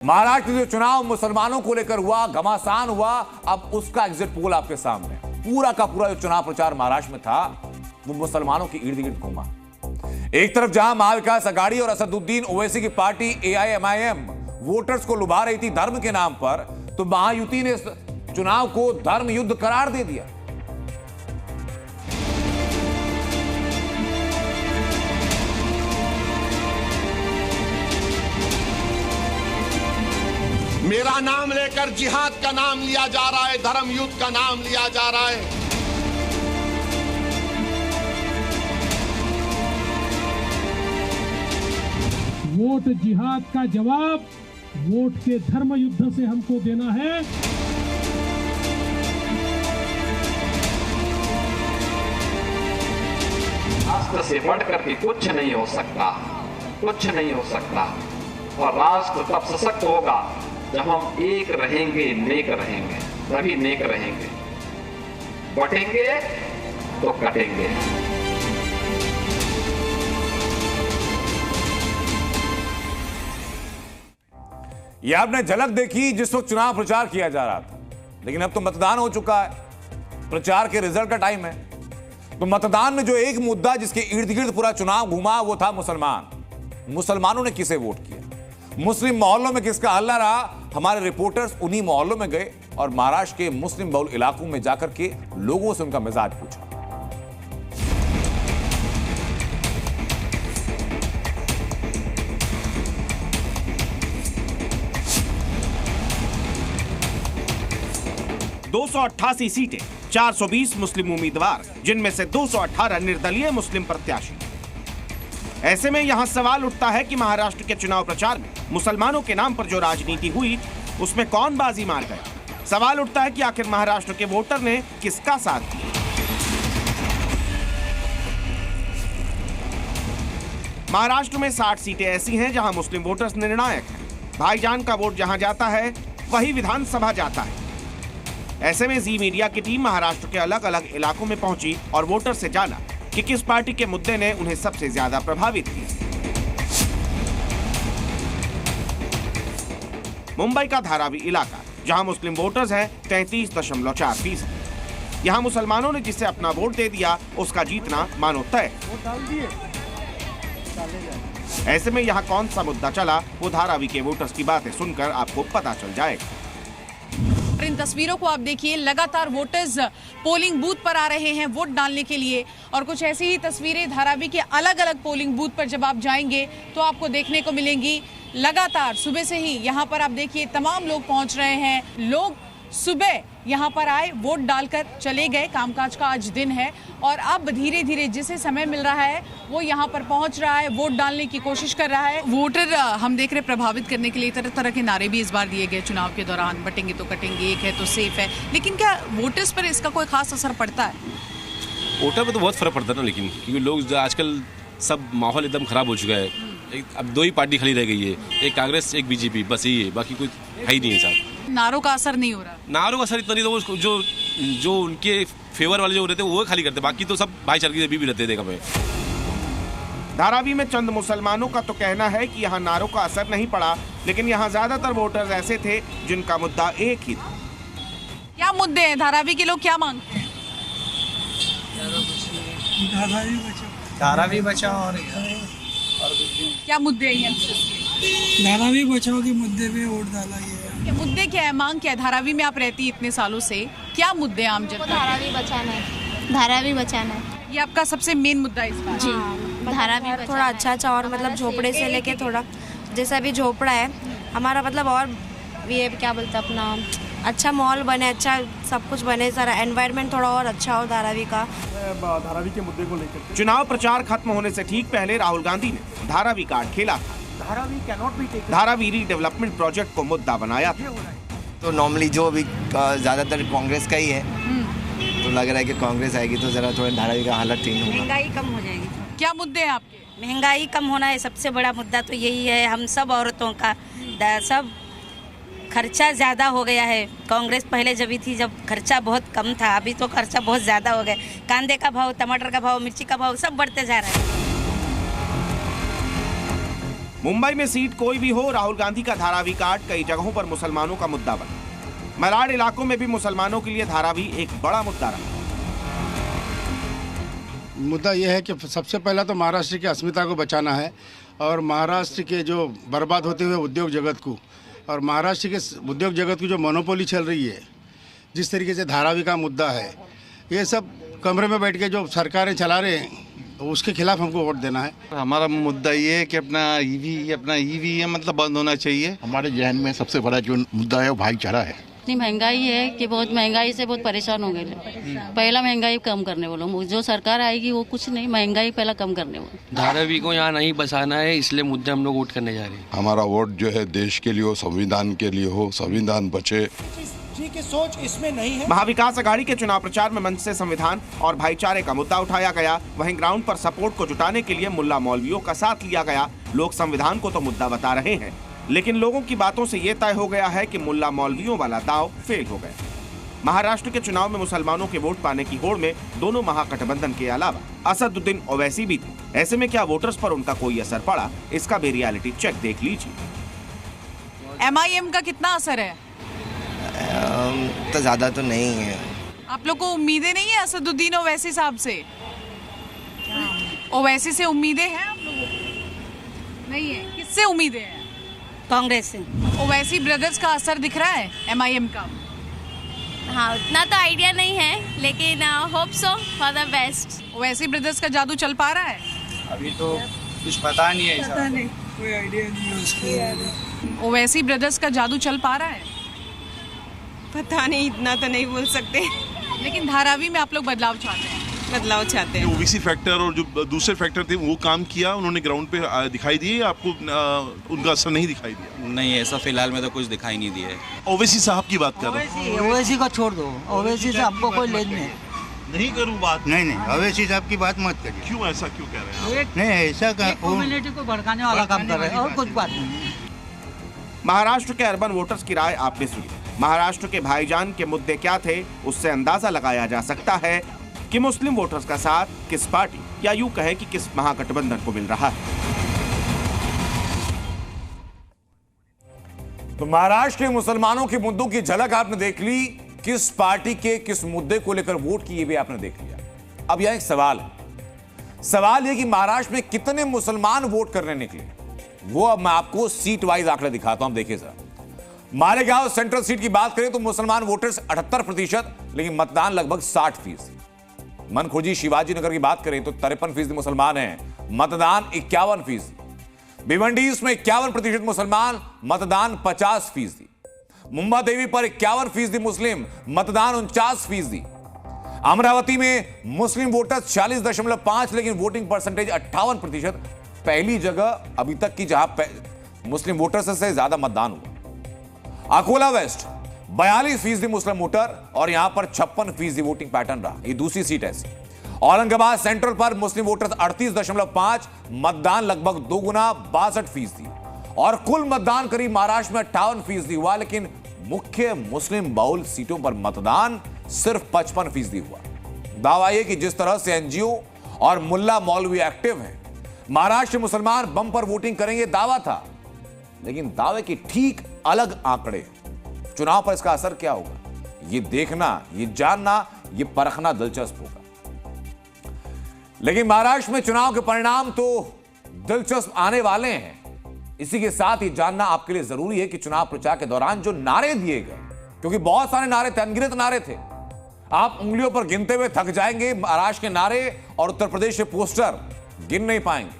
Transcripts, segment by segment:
महाराष्ट्र में जो चुनाव मुसलमानों को लेकर हुआ, घमासान हुआ, अब उसका एग्जिट पोल आपके सामने। पूरा का पूरा जो चुनाव प्रचार महाराष्ट्र में था वो मुसलमानों के इर्द गिर्द घूमा। एक तरफ जहां महाविकास अघाड़ी और असदुद्दीन ओवैसी की पार्टी AIMIM वोटर्स को लुभा रही थी धर्म के नाम पर, तो महायुति ने चुनाव को धर्म युद्ध करार दे दिया। मेरा नाम लेकर जिहाद का नाम लिया जा रहा है, धर्म युद्ध का नाम लिया जा रहा है। वोट जिहाद का जवाब वोट के धर्म युद्ध से हमको देना है। राष्ट्र से बढ़कर के कुछ नहीं हो सकता, कुछ नहीं हो सकता। और राष्ट्र तब सशक्त होगा जब हम एक रहेंगे, नेक रहेंगे, तभी नेक रहेंगे। बटेंगे तो कटेंगे। यह आपने झलक देखी जिस वक्त चुनाव प्रचार किया जा रहा था, लेकिन अब तो मतदान हो चुका है, प्रचार के रिजल्ट का टाइम है। तो मतदान में जो एक मुद्दा जिसके इर्द गिर्द पूरा चुनाव घूमा वो था मुसलमान। मुसलमानों ने किसे वोट किया, मुस्लिम मोहल्लों में किसका हल्ला रहा। हमारे रिपोर्टर्स उन्हीं मोहल्लों में गए और महाराष्ट्र के मुस्लिम बहुल इलाकों में जाकर के लोगों से उनका मिजाज पूछा। (288) सीटें, 420 मुस्लिम उम्मीदवार, जिनमें से 218 निर्दलीय मुस्लिम प्रत्याशी। ऐसे में यहां सवाल उठता है कि महाराष्ट्र के चुनाव प्रचार में मुसलमानों के नाम पर जो राजनीति हुई उसमें कौन बाजी मार गया। सवाल उठता है कि आखिर महाराष्ट्र के वोटर ने किसका साथ दिया। महाराष्ट्र में 60 सीटें ऐसी हैं जहां मुस्लिम वोटर्स निर्णायक हैं। भाईजान का वोट जहां जाता है वही विधानसभा जाता है। ऐसे में जी मीडिया की टीम महाराष्ट्र के अलग अलग इलाकों में पहुंची और वोटर से जाना कि किस पार्टी के मुद्दे ने उन्हें सबसे ज्यादा प्रभावित किया। मुंबई का धारावी इलाका, जहां मुस्लिम वोटर्स हैं 33.4%। यहां मुसलमानों ने जिसे अपना वोट दे दिया उसका जीतना मानो तय। ऐसे में यहां कौन सा मुद्दा चला वो धारावी के वोटर्स की बातें सुनकर आपको पता चल जाएगा। इन तस्वीरों को आप देखिए, लगातार वोटर्स पोलिंग बूथ पर आ रहे हैं वोट डालने के लिए। और कुछ ऐसी ही तस्वीरें धारावी के अलग अलग पोलिंग बूथ पर जब आप जाएंगे तो आपको देखने को मिलेंगी। लगातार सुबह से ही यहाँ पर आप देखिए तमाम लोग पहुँच रहे हैं। लोग सुबह यहाँ पर आए, वोट डालकर चले गए। कामकाज का आज दिन है और अब धीरे धीरे जिसे समय मिल रहा है वो यहाँ पर पहुँच रहा है, वोट डालने की कोशिश कर रहा है। वोटर हम देख रहे प्रभावित करने के लिए तरह तरह के नारे भी इस बार दिए गए चुनाव के दौरान। बटेंगे तो कटेंगे, एक है तो सेफ है। लेकिन क्या वोटर्स पर इसका कोई खास असर पड़ता है? वोटर पर तो बहुत फर्क पड़ता है ना, लेकिन क्योंकि लोग आजकल सब माहौल एकदम खराब हो चुका है। अब दो ही पार्टी खाली रह गई है, एक कांग्रेस एक बीजेपी, बस यही है, बाकी कोई है ही नहीं है साहब। नारों का असर नहीं हो रहा? नारों का असर इतना नहीं, तो जो उनके फेवर वाले जो रहते हैं वो खाली करते, बाकी तो सब भाईचारे भी रहते हैं। देखा धारावी में चंद मुसलमानों का तो कहना है कि यहाँ नारों का असर नहीं पड़ा, लेकिन यहाँ ज्यादातर वोटर्स ऐसे थे जिनका मुद्दा एक ही था। क्या मुद्दे हैं? धारावी के लोग क्या मांगते हैं? धारावी बचाओ और क्या मुद्दे हैं? धारावी बचाओ के मुद्दे पे वोट डाला गया। मुद्दे क्या है, मांग क्या है? धारावी में आप रहती इतने सालों से, क्या मुद्दे आम जनता? धारावी बचाना है, धारावी बचाना है। ये आपका सबसे मेन मुद्दा है इस बार? जी, धारावी थोड़ा अच्छा और मतलब झोपड़े से लेके थोड़ा जैसा भी झोपड़ा है हमारा, मतलब और ये क्या बोलते हैं अपना अच्छा माहौल बने, अच्छा सब कुछ बने, सारा एनवायरनमेंट थोड़ा और अच्छा हो धारावी का। धारावी के मुद्दे को लेकर चुनाव प्रचार खत्म होने से ठीक पहले राहुल गांधी ने धारावी कार्ड खेला था। धारावी रीडेवलपमेंट प्रोजेक्ट को मुद्दा बनाया था। तो नॉर्मली जो अभी ज्यादातर कांग्रेस का ही है, तो लग रहा है कि कांग्रेस आएगी तो जरा थोड़ा धारावी का हालत चेंज होगा। महंगाई कम हो जाएगी। क्या मुद्दे हैं आपके? महंगाई कम होना है सबसे बड़ा मुद्दा, तो यही है। हम सब औरतों का सब खर्चा ज़्यादा हो गया है। कांग्रेस पहले जब थी जब खर्चा बहुत कम था, अभी तो खर्चा बहुत ज़्यादा हो गया। कांदे का भाव, टमाटर का भाव, मिर्ची का भाव सब बढ़ते जा रहा है। मुंबई में सीट कोई भी हो, राहुल गांधी का धारावी कार्ड कई जगहों पर मुसलमानों का मुद्दा बना। मलाड इलाकों में भी मुसलमानों के लिए धारावी एक बड़ा मुद्दा रहा। मुद्दा यह है कि सबसे पहला तो महाराष्ट्र की अस्मिता को बचाना है और महाराष्ट्र के जो बर्बाद होते हुए उद्योग जगत को, और महाराष्ट्र के उद्योग जगत की जो मोनोपोली चल रही है, जिस तरीके से धारावी का मुद्दा है, ये सब कमरे में बैठ के जो सरकारें चला रहे हैं उसके खिलाफ हमको वोट देना है। हमारा मुद्दा ये है कि अपना ईवी है मतलब बंद होना चाहिए। हमारे जहन में सबसे बड़ा जो मुद्दा है वो भाईचारा है। इतनी महंगाई है कि बहुत महंगाई से बहुत परेशान हो गए। पहला महंगाई कम करने वालों, जो सरकार आएगी वो कुछ नहीं, महंगाई पहला कम करने वालों। धारावी को यहाँ नहीं बसाना है, इसलिए मुद्दे हम लोग वोट करने जा रहे हैं। हमारा वोट जो है देश के लिए हो, संविधान के लिए हो, संविधान बचे। की सोच इसमें नहीं है। महाविकास अघाड़ी के चुनाव प्रचार में मंच से संविधान और भाईचारे का मुद्दा उठाया गया। वहीं ग्राउंड पर सपोर्ट को जुटाने के लिए मुल्ला मौलवियों का साथ लिया गया। लोग संविधान को तो मुद्दा बता रहे हैं, लेकिन लोगों की बातों से ये तय हो गया है कि मुल्ला मौलवियों वाला दाव फेल हो गया। महाराष्ट्र के चुनाव में मुसलमानों के वोट पाने की होड़ में दोनों महागठबंधन के अलावा असदुद्दीन ओवैसी भी थे। ऐसे में क्या वोटर्स पर उनका कोई असर पड़ा, इसका भी रियलिटी चेक देख लीजिए। MIM का कितना असर है? तो ज्यादा तो नहीं है। आप लोग को उम्मीदें नहीं है असदुद्दीन ओवैसी साहब से? ओवैसी से उम्मीदें हैं आप लोगों को? नहीं है। किससे उम्मीदें हैं? कांग्रेस से। ओवैसी ब्रदर्स का असर दिख रहा है MIM का? हाँ, उतना तो आइडिया नहीं है, लेकिन hope so for the best. Owaisi brothers का जादू चल पा रहा है? अभी तो कुछ पता नहीं है। पता नहीं, कोई आइडिया नहीं है उसका। ओवैसी ब्रदर्स का जादू चल पा रहा है? पता नहीं, इतना तो नहीं बोल सकते। लेकिन धारावी में आप लोग बदलाव चाहते हैं? बदलाव चाहते हैं। ओबीसी फैक्टर और जो दूसरे फैक्टर थे वो काम किया, उन्होंने ग्राउंड पे दिखाई दिए आपको? उनका असर नहीं दिखाई दिया? नहीं, ऐसा फिलहाल में तो कुछ दिखाई नहीं दिया है। ओवैसी साहब की बात कर रहे हैं। ओवैसी का छोड़ दो, ओवैसी से आपको कोई लेन नहीं। नहीं करूँ बात? नहीं, ओवैसी साहब की बात मत करिए। क्यों ऐसा क्यों कह रहे हैं? नहीं, ऐसा कम्युनिटी को भड़काने वाला काम कर रहे हैं और कुछ बात नहीं। महाराष्ट्र के अर्बन वोटर्स की राय आपने सुनी। महाराष्ट्र के भाईजान के मुद्दे क्या थे, उससे अंदाजा लगाया जा सकता है कि मुस्लिम वोटर्स का साथ किस पार्टी या यूं कहें कि किस महागठबंधन को मिल रहा है। तो महाराष्ट्र के मुसलमानों के मुद्दों की झलक आपने देख ली, किस पार्टी के किस मुद्दे को लेकर वोट किए भी आपने देख लिया। अब यह एक सवाल है। सवाल यह कि महाराष्ट्र में कितने मुसलमान वोट करने निकले, वो अब मैं आपको सीट वाइज आंकड़े दिखाता हूं। देखिए सर, मालेगांव सेंट्रल सीट की बात करें तो मुसलमान वोटर्स 78%, लेकिन मतदान लगभग 60%। मनखुर्जी शिवाजी नगर की बात करें तो 53% मुसलमान हैं, मतदान 51%। भिवंडी में 51% मुसलमान, मतदान 50%। मुंबा देवी पर 51% मुस्लिम, मतदान 49%। अमरावती में मुस्लिम वोटर्स 40.5, लेकिन वोटिंग परसेंटेज 58%। पहली जगह अभी तक की जहां मुस्लिम वोटर्स से ज्यादा मतदान हुआ। अकोला वेस्ट 42% मुस्लिम वोटर और यहां पर 56% वोटिंग पैटर्न रहा। ये दूसरी सीट है। औरंगाबाद सेंट्रल पर मुस्लिम वोटर्स 38.5, मतदान लगभग 2 गुना 62%। और कुल मतदान करीब महाराष्ट्र में 58% हुआ, लेकिन मुख्य मुस्लिम बहुल सीटों पर मतदान सिर्फ 55% हुआ। दावा यह कि जिस तरह से एनजीओ और मुल्ला मौलवी एक्टिव हैं, महाराष्ट्र मुसलमान बम्पर वोटिंग करेंगे दावा था, लेकिन दावे की ठीक अलग आंकड़े। चुनाव पर इसका असर क्या होगा, ये देखना, ये जानना, ये परखना दिलचस्प होगा। लेकिन महाराष्ट्र में चुनाव के परिणाम तो दिलचस्प आने वाले हैं। इसी के साथ ही जानना आपके लिए जरूरी है कि चुनाव प्रचार के दौरान जो नारे दिए गए, क्योंकि बहुत सारे नारे थे, अनगिनत नारे थे, आप उंगलियों पर गिनते हुए थक जाएंगे। महाराष्ट्र के नारे और उत्तर प्रदेश के पोस्टर गिन नहीं पाएंगे,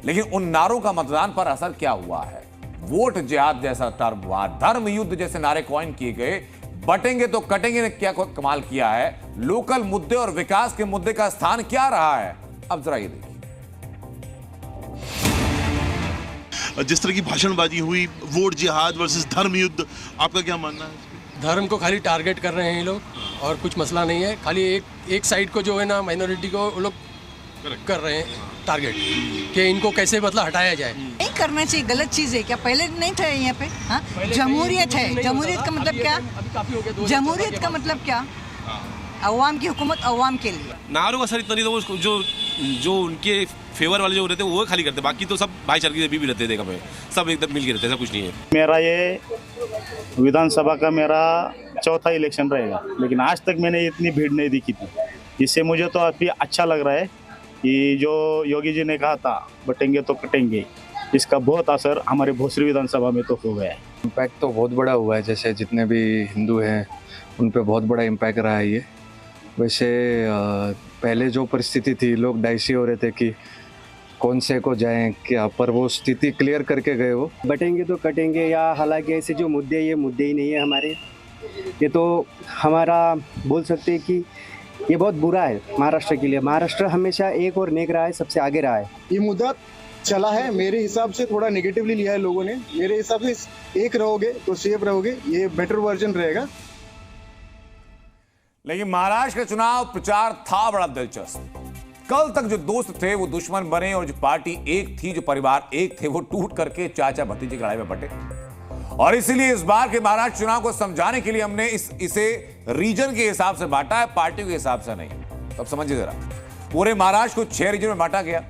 लेकिन उन नारों का मतदान पर असर क्या हुआ है। वोट जिहाद जैसा टर्म हुआ, धर्म युद्ध जैसे नारे कॉइन किए गए, बटेंगे तो कटेंगे ने क्या कमाल किया है, लोकल मुद्दे और विकास के मुद्दे का स्थान क्या रहा है, अब जरा ये देखिए। जिस तरह की भाषणबाजी हुई, वोट जिहाद वर्सेस धर्म युद्ध, आपका क्या मानना है? धर्म को खाली टारगेट कर रहे हैं ये लोग और कुछ मसला नहीं है। खाली एक साइड को जो है ना, माइनॉरिटी को वो लोग कर रहे हैं टारगेट कि इनको कैसे मतलब हटाया जाए। नहीं करना चाहिए, गलत चीज़ है क्या? पहले नहीं थे यहाँ पे? हाँ, जमहूरियत है। जमहूरियत का मतलब क्या? जमहूरियत का मतलब क्या? अवाम की हुकूमत अवाम के लिए। नारों का असर इतना नहीं, तो वो जो उनके फेवर वाले जो रहते हैं वो खाली करते हैं, बाकी तो सब भाईचारे भी रहते हैं, देखा सब एकदम मिल के रहते हैं, ऐसा कुछ नहीं है। मेरा ये विधानसभा का मेरा चौथा इलेक्शन रहेगा, लेकिन आज तक मैंने इतनी भीड़ नहीं दिखी थी। इससे मुझे तो अभी अच्छा लग रहा है कि जो योगी जी ने कहा था बटेंगे तो कटेंगे, इसका बहुत असर हमारे भोसरी विधानसभा में तो हो गया है। इम्पैक्ट तो बहुत बड़ा हुआ है, जैसे जितने भी हिंदू हैं उन पे बहुत बड़ा इम्पैक्ट रहा है ये। वैसे पहले जो परिस्थिति थी, लोग डाइसी हो रहे थे कि कौन से को जाएं क्या, पर वो स्थिति क्लियर करके गए वो। बटेंगे तो कटेंगे, या हालांकि ऐसे जो मुद्दे, ये मुद्दे ही नहीं है हमारे, ये तो हमारा बोल सकते हैं कि ये बहुत बुरा है महाराष्ट्र के लिए। महाराष्ट्र हमेशा एक और नेक रहा है, सबसे आगे रहा है। ये मुद्दा चला है, मेरे हिसाब से थोड़ा नेगेटिवली लिया है लोगों ने। मेरे हिसाब से एक रहोगे तो सेफ रहोगे, ये बेटर वर्जन रहेगा। लेकिन महाराष्ट्र का चुनाव प्रचार था बड़ा दिलचस्प। कल तक जो दोस्त थे वो दुश्मन बने, और जो पार्टी एक थी, जो परिवार एक थे, वो टूट करके चाचा भतीजे की लड़ाई में बटे। और इसीलिए इस बार के महाराष्ट्र चुनाव को समझाने के लिए हमने इसे रीजन के हिसाब से बांटा है, पार्टी के हिसाब से नहीं। अब समझिए जरा, पूरे महाराष्ट्र को 6 रीजन में बांटा गया।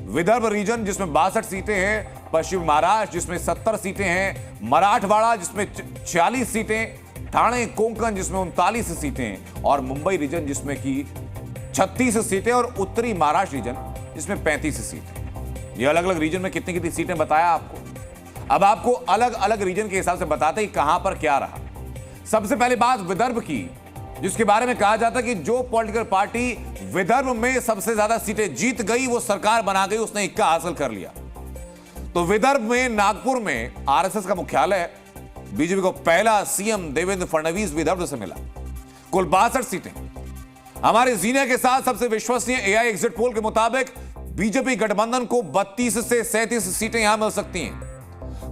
विदर्भ रीजन जिसमें 62 सीटें हैं, पश्चिम महाराष्ट्र जिसमें 70 सीटें हैं, मराठवाड़ा जिसमें 46 सीटें, ठाणे कोंकण जिसमें 39 सीटें हैं, और मुंबई रीजन जिसमें की 36 सीटें, और उत्तरी महाराष्ट्र रीजन जिसमें 35 सीटें। ये अलग अलग रीजन में कितनी कितनी सीटें बताया आपको। अब आपको अलग अलग रीजन के हिसाब से बताते हैं कहां पर क्या रहा। सबसे पहले बात विदर्भ की, जिसके बारे में कहा जाता है कि जो पॉलिटिकल पार्टी विदर्भ में सबसे ज्यादा सीटें जीत गई वो सरकार बना गई, उसने इक्का हासिल कर लिया। तो विदर्भ में नागपुर में आरएसएस का मुख्यालय है। बीजेपी को पहला सीएम देवेंद्र फडणवीस विदर्भ से मिला। कुल 62 सीटें। हमारे जीने के साथ सबसे विश्वसनीय एआई एग्जिट पोल के मुताबिक बीजेपी गठबंधन को 32 से 37 सीटें यहां मिल सकती हैं।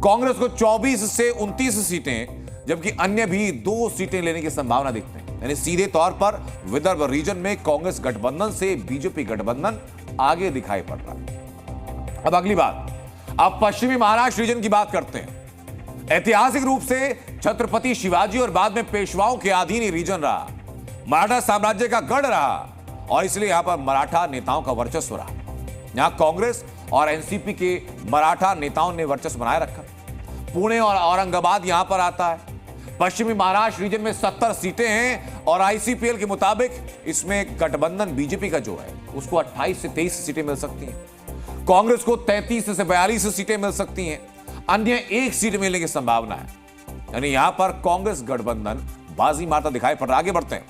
कांग्रेस को 24 से 29 सीटें, जबकि अन्य भी 2 सीटें लेने की संभावना दिखते हैं। यानी सीधे तौर पर विदर्भ रीजन में कांग्रेस गठबंधन से बीजेपी गठबंधन आगे दिखाई पड़ रहा है। अब अगली बात, अब पश्चिमी महाराष्ट्र रीजन की बात करते हैं। ऐतिहासिक रूप से छत्रपति शिवाजी और बाद में पेशवाओं के अधीन रीजन रहा, मराठा साम्राज्य का गढ़ रहा, और इसलिए यहां पर मराठा नेताओं का वर्चस्व रहा। यहां कांग्रेस और एनसीपी के मराठा नेताओं ने वर्चस्व बनाए रखा। पुणे और औरंगाबाद यहां पर आता है। पश्चिमी महाराष्ट्र रीजन में 70 सीटें हैं, और आईसीपीएल के मुताबिक इसमें गठबंधन बीजेपी का जो है उसको 28 से 23 सीटें मिल सकती हैं। कांग्रेस को 33 से 42 सीटें मिल सकती हैं। अन्य 1 सीट मिलने की संभावना है। यानी यहां पर कांग्रेस गठबंधन बाजी मारता दिखाई पड़ रहा। आगे बढ़ते हैं,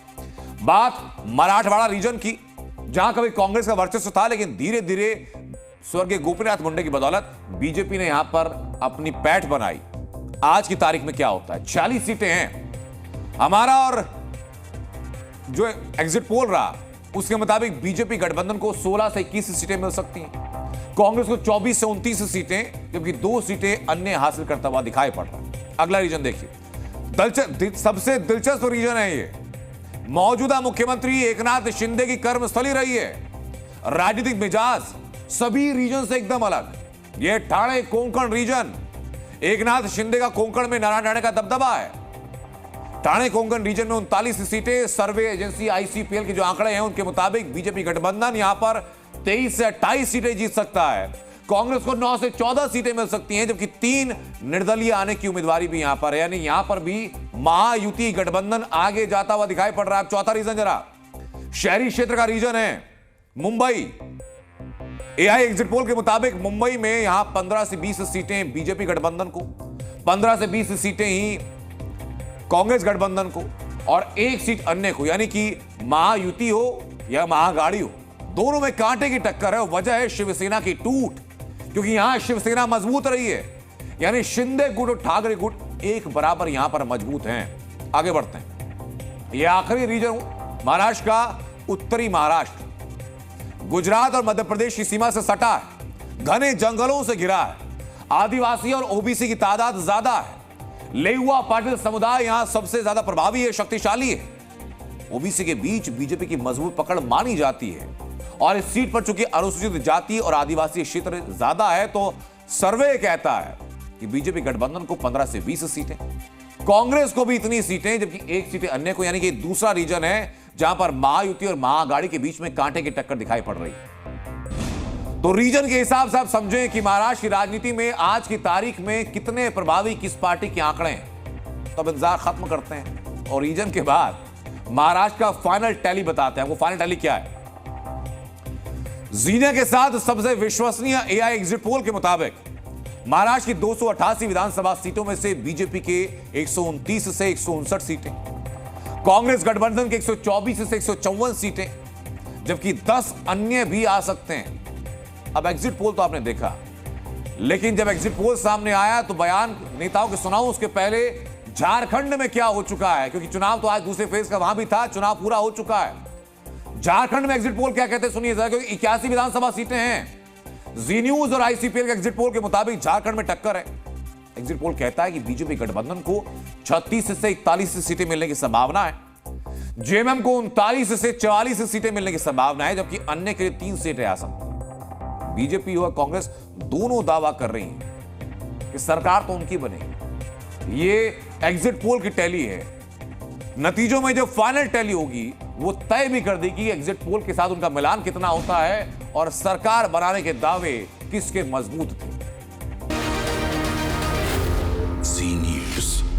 बात मराठवाड़ा रीजन की, जहां कभी कांग्रेस का वर्चस्व था, लेकिन धीरे धीरे स्वर्गीय गोपीनाथ मुंडे की बदौलत बीजेपी ने यहां पर अपनी पैठ बनाई। आज की तारीख में क्या होता है, 40 सीटें हैं हमारा, और जो एग्जिट पोल रहा उसके मुताबिक बीजेपी गठबंधन को 16 से 21 सीटें मिल सकती हैं। कांग्रेस को 24 से 29 सीटें, जबकि 2 सीटें अन्य हासिल करता हुआ दिखाई पड़ रहा है। अगला रीजन देखिए, सबसे दिलचस्प रीजन है ये। मौजूदा मुख्यमंत्री एकनाथ शिंदे की कर्मस्थली रही है। राजनीतिक मिजाज सभी रीजन से एकदम अलग। ये ठाणे कोंकण रीजन, एकनाथ शिंदे का कोंकण में नारायण राणे का दबदबा है। ठाणे कोंकण रीजन में 39 सीटें। सर्वे एजेंसी आईसीपीएल के जो आंकड़े हैं उनके मुताबिक बीजेपी गठबंधन यहां पर 23 से 28 सीटें जीत सकता है। कांग्रेस को 9 से 14 सीटें मिल सकती हैं, जबकि 3 निर्दलीय आने की उम्मीदवारी भी यहां पर है। यानी यहां पर भी महायुति गठबंधन आगे जाता हुआ दिखाई पड़ रहा है। चौथा रीजन जरा शहरी क्षेत्र का रीजन है, मुंबई। एआई एग्जिट पोल के मुताबिक मुंबई में यहां 15 से 20 सीटें बीजेपी गठबंधन को, 15 से 20 सीटें ही कांग्रेस गठबंधन को, और 1 सीट अन्य को। यानी कि महायुति हो या महागाड़ी हो, दोनों में कांटे की टक्कर है। वजह है शिवसेना की टूट, क्योंकि यहां शिवसेना मजबूत रही है। यानी शिंदे गुट और ठाकरे गुट एक बराबर यहां पर मजबूत हैं। आगे बढ़ते हैं, यह आखिरी रीजन महाराष्ट्र का उत्तरी महाराष्ट्र, गुजरात और मध्य प्रदेश की सीमा से सटा है, घने जंगलों से घिरा है, आदिवासी और ओबीसी की तादाद ज्यादा है। लेउआ पाटिल समुदाय यहां सबसे ज्यादा प्रभावी है, शक्तिशाली है। ओबीसी के बीच बीजेपी की मजबूत पकड़ मानी जाती है, और इस सीट पर चूंकि अनुसूचित जाति और आदिवासी क्षेत्र ज्यादा है, तो सर्वे कहता है कि बीजेपी गठबंधन को 15 से 20 सीटें, कांग्रेस को भी इतनी सीटें, जबकि 1 सीटें अन्य को। यानी कि दूसरा रीजन है जहां पर महायुति और महाअघाड़ी के बीच में कांटे की टक्कर दिखाई पड़ रही है। तो रीजन के हिसाब से आप समझें कि महाराष्ट्र की राजनीति में आज की तारीख में कितने प्रभावी किस पार्टी के आंकड़े हैं। तो अब इंतजार खत्म करते हैं और रीजन के बाद महाराष्ट्र का फाइनल टैली बताते हैं। वो फाइनल टैली क्या है? जीने के साथ सबसे विश्वसनीय एआई एग्जिट पोल के मुताबिक महाराष्ट्र की 288 विधानसभा सीटों में से बीजेपी के 129 से 159 सीटें, कांग्रेस गठबंधन के 124 से 154 सीटें, जबकि 10 अन्य भी आ सकते हैं। अब एग्जिट पोल तो आपने देखा, लेकिन जब एग्जिट पोल सामने आया तो बयान नेताओं के सुनाऊं उसके पहले झारखंड में क्या हो चुका है, क्योंकि चुनाव तो आज दूसरे फेज का वहां भी था, चुनाव पूरा हो चुका है। झारखंड में एग्जिट पोल क्या कहते हैं सुनिए जरा, क्योंकि 81 विधानसभा सीटें हैं। जी न्यूज और आईसीपीएल के एग्जिट पोल के मुताबिक झारखंड में टक्कर है। एग्जिट पोल कहता है कि बीजेपी गठबंधन को 36 से 41 सीटें मिलने की संभावना है, जेएमएम को 39 से 44 सीटें मिलने की संभावना है, जबकि अन्य के लिए 3 सीटें आ सकती हैं। बीजेपी और कांग्रेस दोनों दावा कर रही हैं कि सरकार तो उनकी बनेगी। ये एग्जिट पोल की टैली है। नतीजों में जो फाइनल टैली होगी वो तय भी कर देगी एग्जिट पोल के साथ उनका मिलान कितना होता है और सरकार बनाने के दावे किसके मजबूत थे। जी न्यूज।